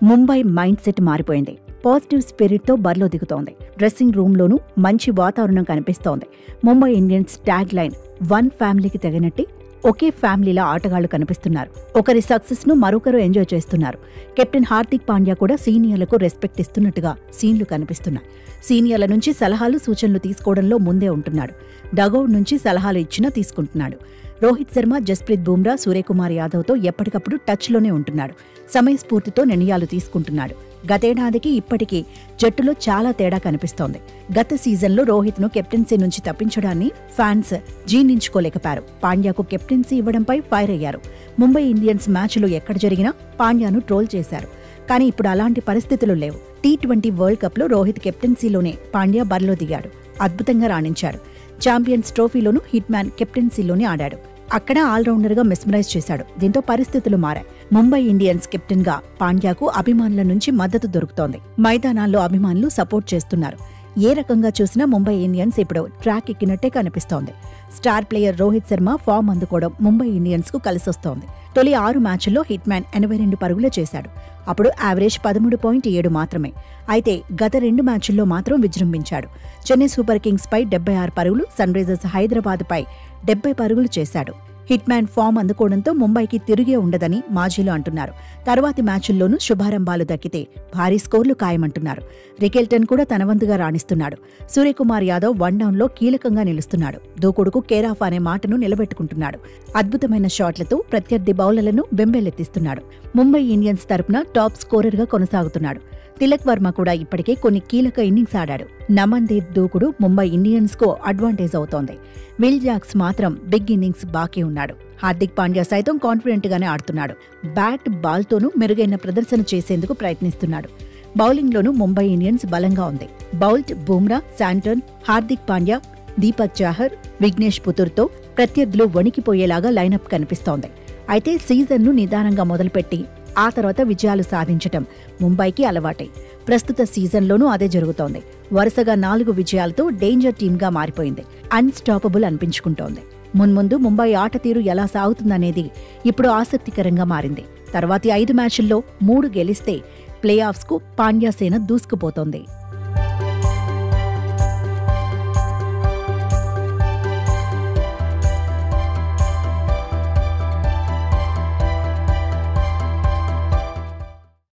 Mumbai mind set మారిపోయింది. Positive స్పిరిట్తో బరిలో దిగుతోంది. Dressing రూమ్లోనూ మంచి వాతావరణం కనిపిస్తోంది. Mumbai Indians tag line one ఫ్యామిలీకి తగినట్టే ఒకే ఫ్యామిలీలా ఆటగాళ్లు కనిపిస్తున్నారు. ఒకరి సక్సెస్ ను మరొకరు ఎంజాయ్ చేస్తున్నారు. కెప్టెన్ హార్దిక్ పాండ్యా కూడా సీనియర్లకు రెస్పెక్ట్ ఇస్తున్నట్టుగా సీన్లు కనిపిస్తున్నాయి. సీనియర్ల నుంచి సలహాలు సూచనలు తీసుకోవడంలో ముందే ఉంటున్నాడు. డగౌట్ నుంచి సలహాలు ఇచ్చినా తీసుకుంటున్నాడు. రోహిత్ శర్మ, జస్ప్రీత్ బుమ్రా, సూర్యకుమార్ యాదవ్తో ఎప్పటికప్పుడు టచ్లోనే ఉంటున్నాడు. సమయస్ఫూర్తితో నిర్ణయాలు తీసుకుంటున్నాడు. గతేడాదికి ఇప్పటికీ జట్టులో చాలా తేడా కనిపిస్తోంది. గత సీజన్లో రోహిత్ను కెప్టెన్సీ నుంచి తప్పించడాన్ని ఫ్యాన్స్ జీర్ణించుకోలేకపోయారు. పాండ్యాకు కెప్టెన్సీ ఇవ్వడంపై ఫైర్ అయ్యారు. ముంబై ఇండియన్స్ మ్యాచ్లు ఎక్కడ జరిగినా పాండ్యాను ట్రోల్ చేశారు. కానీ ఇప్పుడు అలాంటి పరిస్థితులు లేవు. T20 వరల్డ్ కప్లో రోహిత్ కెప్టెన్సీలోనే పాండ్యా బరిలో దిగాడు. అద్భుతంగా రాణించాడు. ఛాంపియన్స్ ట్రోఫీలోనూ హిట్ మ్యాన్ కెప్టెన్సీలోనే ఆడాడు. అక్కడ ఆల్రౌండర్గా మెస్మరైజ్ చేశాడు. దీంతో పరిస్థితులు మారాయి. ముంబై ఇండియన్స్ కెప్టెన్గా పాండ్యాకు అభిమానుల నుంచి మద్దతు దొరుకుతోంది. మైదానాల్లో అభిమానులు సపోర్ట్ చేస్తున్నారు. ఏ రకంగా చూసినా ముంబై ఇండియన్స్ ఇప్పుడు ట్రాక్ ఎక్కినట్టే కనిపిస్తోంది. Star player Rohit Sharma form అందుకోవడం ముంబై ఇండియన్స్ కు కలిసొస్తోంది. తొలి 6 మ్యాచ్ల్లో హిట్ మ్యాన్ 82 పరుగులే చేశాడు. అప్పుడు యావరేజ్ 13.7 మాత్రమే. అయితే గత 2 మ్యాచ్ల్లో మాత్రం విజృంభించాడు. చెన్నై సూపర్ కింగ్స్ పై 76 పరుగులు, సన్ రైజర్స్ హైదరాబాద్ పై 70 పరుగులు చేశాడు. హిట్ మ్యాన్ ఫామ్ అందుకోవడంతో ముంబైకి తిరిగే ఉండదని మాజీలు అంటున్నారు. తర్వాతి మ్యాచుల్లోనూ శుభారంభాలు దక్కితే భారీ స్కోర్లు ఖాయమంటున్నారు. రికెల్టన్ కూడా తన వంతుగా రాణిస్తున్నాడు. సూర్యకుమార్ యాదవ్ వన్డౌన్లో కీలకంగా నిలుస్తున్నాడు. దూకుడుకు కేరాఫ్ అనే మాటను నిలబెట్టుకుంటున్నాడు. అద్భుతమైన షాట్లతో ప్రత్యర్థి బౌలర్లను బెంబేలెత్తిస్తున్నాడు. ముంబై ఇండియన్స్ తరపున టాప్ స్కోరర్గా కొనసాగుతున్నాడు. తిలక్ వర్మ కూడా ఇప్పటికే కొన్ని కీలక ఇన్నింగ్స్ ఆడాడు. నమన్దీప్ దూకుడు ముంబై ఇండియన్స్ కు అడ్వాంటేజ్ అవుతోంది. విల్ జాక్స్ మాత్రం బిగ్ ఇన్నింగ్స్ బాకీ ఉన్నాడు. హార్దిక్ పాండ్యా సైతం కాన్ఫిడెంట్ గానే ఆడుతున్నాడు. బ్యాట్, బాల్తోనూ మెరుగైన ప్రదర్శన చేసేందుకు ప్రయత్నిస్తున్నాడు. బౌలింగ్లోనూ ముంబై ఇండియన్స్ బలంగా ఉంది. బౌల్ట్, బుమ్రా, శాంటన్, హార్దిక్ పాండ్యా, దీపక్ చాహర్, విఘ్నేష్ పుతూర్తో ప్రత్యర్థులు వణికిపోయేలాగా లైనప్ కనిపిస్తోంది. అయితే సీజన్ను నిదానంగా మొదలుపెట్టి ఆ తర్వాత విజయాలు సాధించటం ముంబైకి అలవాటే. ప్రస్తుత సీజన్లోనూ అదే జరుగుతోంది. వరుసగా 4 విజయాలతో డేంజర్ టీమ్గా మారిపోయింది. అన్స్టాపబుల్ అనిపించుకుంటోంది. మున్ముందు ముంబై ఆట తీరు ఎలా సాగుతుందనేది ఇప్పుడు ఆసక్తికరంగా మారింది. తర్వాతి 5 మ్యాచ్ల్లో 3 గెలిస్తే ప్లే ఆఫ్స్కు పాండ్యా సేన దూసుకుపోతోంది.